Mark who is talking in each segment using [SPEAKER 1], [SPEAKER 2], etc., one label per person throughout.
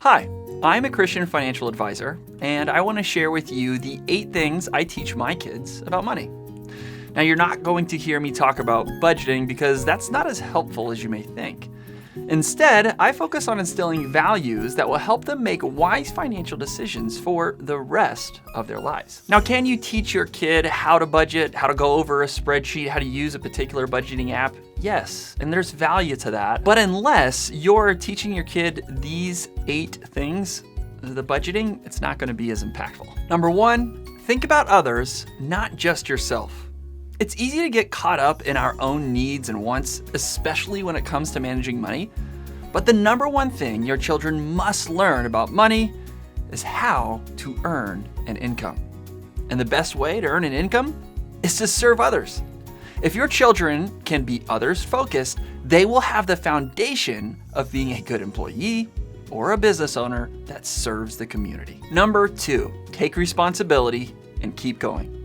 [SPEAKER 1] Hi, I'm a Christian financial advisor, and I want to share with you the 8 things I teach my kids about money. Now, you're not going to hear me talk about budgeting because that's not as helpful as you may think. Instead, I focus on instilling values that will help them make wise financial decisions for the rest of their lives. Now, can you teach your kid how to budget, how to go over a spreadsheet, how to use a particular budgeting app? Yes, and there's value to that. But unless you're teaching your kid these 8 things, the budgeting, it's not going to be as impactful. Number 1, think about others, not just yourself. It's easy to get caught up in our own needs and wants, especially when it comes to managing money. But the number 1 thing your children must learn about money is how to earn an income. And the best way to earn an income is to serve others. If your children can be others-focused, they will have the foundation of being a good employee or a business owner that serves the community. Number 2, take responsibility and keep going.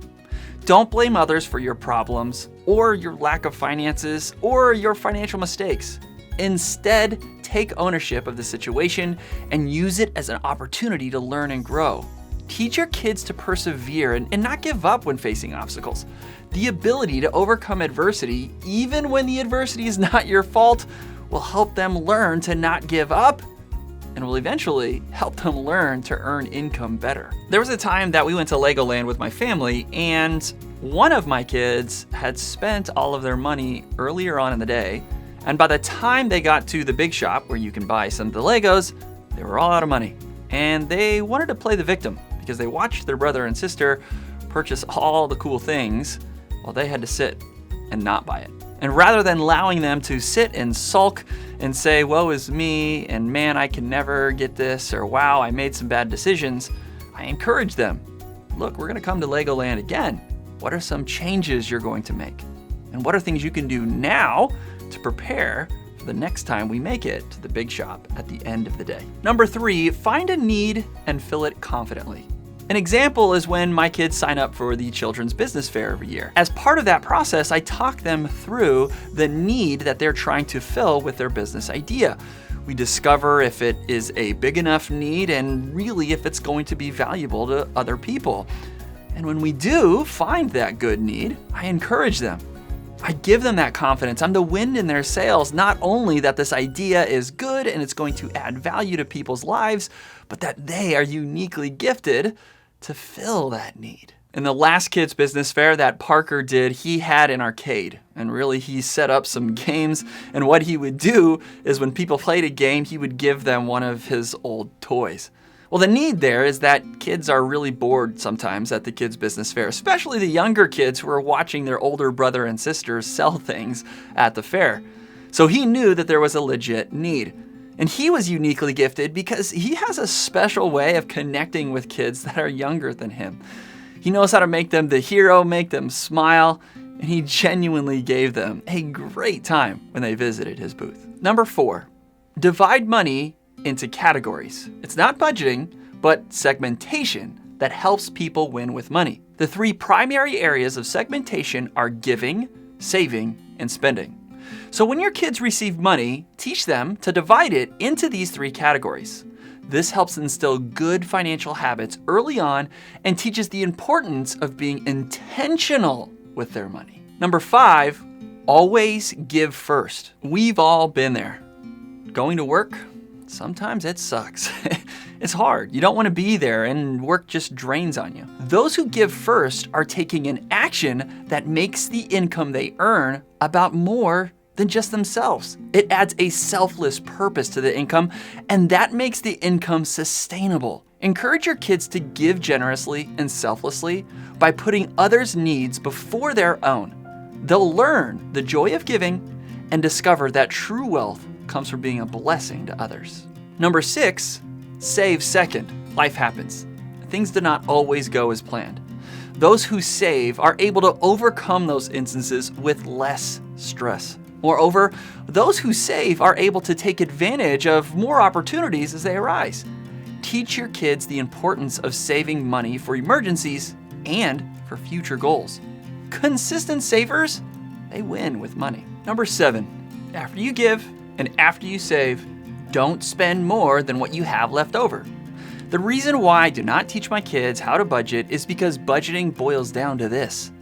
[SPEAKER 1] Don't blame others for your problems or your lack of finances or your financial mistakes. Instead, take ownership of the situation and use it as an opportunity to learn and grow. Teach your kids to persevere and not give up when facing obstacles. The ability to overcome adversity, even when the adversity is not your fault, will help them learn to not give up and will eventually help them learn to earn income better. There was a time that we went to Legoland with my family, and one of my kids had spent all of their money earlier on in the day, and by the time they got to the big shop where you can buy some of the Legos, they were all out of money. And they wanted to play the victim because they watched their brother and sister purchase all the cool things while they had to sit and not buy it. And rather than allowing them to sit and sulk and say, woe is me, and man, I can never get this, or wow, I made some bad decisions, I encourage them. Look, we're gonna come to Legoland again. What are some changes you're going to make? And what are things you can do now to prepare for the next time we make it to the big shop at the end of the day? Number 3, find a need and fill it confidently. An example is when my kids sign up for the Children's Business Fair every year. As part of that process, I talk them through the need that they're trying to fill with their business idea. We discover if it is a big enough need and really if it's going to be valuable to other people. And when we do find that good need, I encourage them. I give them that confidence. I'm the wind in their sails, not only that this idea is good and it's going to add value to people's lives, but that they are uniquely gifted to fill that need. In the last kids' business fair that Parker did, he had an arcade, and really he set up some games, and what he would do is when people played a game, he would give them one of his old toys. Well, the need there is that kids are really bored sometimes at the kids' business fair, especially the younger kids who are watching their older brother and sisters sell things at the fair. So he knew that there was a legit need. And he was uniquely gifted because he has a special way of connecting with kids that are younger than him. He knows how to make them the hero, make them smile, and he genuinely gave them a great time when they visited his booth. Number 4, divide money into categories. It's not budgeting, but segmentation that helps people win with money. The 3 primary areas of segmentation are giving, saving, and spending. So when your kids receive money, teach them to divide it into these 3 categories. This helps instill good financial habits early on and teaches the importance of being intentional with their money. Number 5, always give first. We've all been there. Going to work, sometimes it sucks. It's hard. You don't want to be there and work just drains on you. Those who give first are taking an action that makes the income they earn about more than just themselves. It adds a selfless purpose to the income, and that makes the income sustainable. Encourage your kids to give generously and selflessly by putting others' needs before their own. They'll learn the joy of giving and discover that true wealth comes from being a blessing to others. Number 6, save second. Life happens. Things do not always go as planned. Those who save are able to overcome those instances with less stress. Moreover, those who save are able to take advantage of more opportunities as they arise. Teach your kids the importance of saving money for emergencies and for future goals. Consistent savers, they win with money. Number 7, after you give and after you save, Don't spend more than what you have left over. The reason why I do not teach my kids how to budget is because budgeting boils down to this.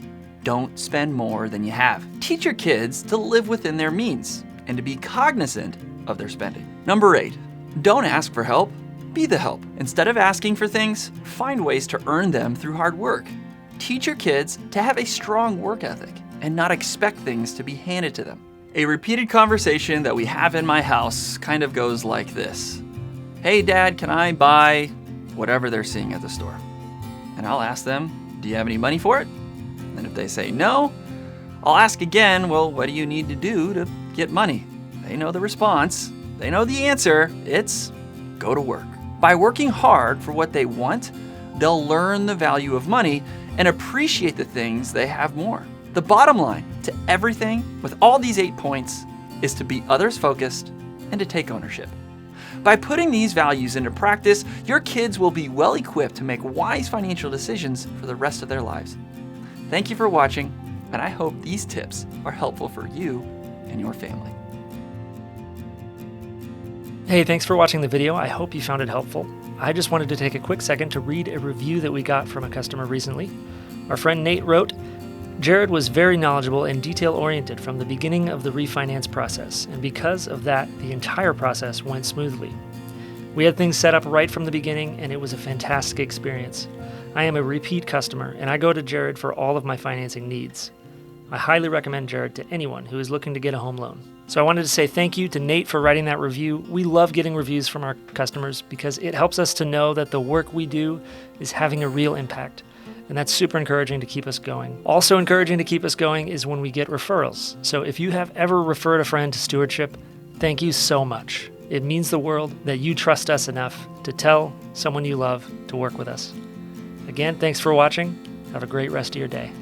[SPEAKER 1] Don't spend more than you have. Teach your kids to live within their means and to be cognizant of their spending. Number 8, don't ask for help, be the help. Instead of asking for things, find ways to earn them through hard work. Teach your kids to have a strong work ethic and not expect things to be handed to them. A repeated conversation that we have in my house kind of goes like this. Hey Dad, can I buy whatever they're seeing at the store? And I'll ask them, do you have any money for it? And if they say no, I'll ask again, well, what do you need to do to get money? They know the response. They know the answer. It's go to work. By working hard for what they want, they'll learn the value of money and appreciate the things they have more. The bottom line to everything with all these 8 points is to be others focused and to take ownership. By putting these values into practice, your kids will be well equipped to make wise financial decisions for the rest of their lives. Thank you for watching, and I hope these tips are helpful for you and your family.
[SPEAKER 2] Hey, thanks for watching the video. I hope you found it helpful. I just wanted to take a quick second to read a review that we got from a customer recently. Our friend Nate wrote, Jared was very knowledgeable and detail-oriented from the beginning of the refinance process, and because of that, the entire process went smoothly. We had things set up right from the beginning, and it was a fantastic experience. I am a repeat customer, and I go to Jared for all of my financing needs. I highly recommend Jared to anyone who is looking to get a home loan. So I wanted to say thank you to Nate for writing that review. We love getting reviews from our customers because it helps us to know that the work we do is having a real impact. And that's super encouraging to keep us going. Also encouraging to keep us going is when we get referrals. So if you have ever referred a friend to Stewardship, thank you so much. It means the world that you trust us enough to tell someone you love to work with us. Again, thanks for watching. Have a great rest of your day.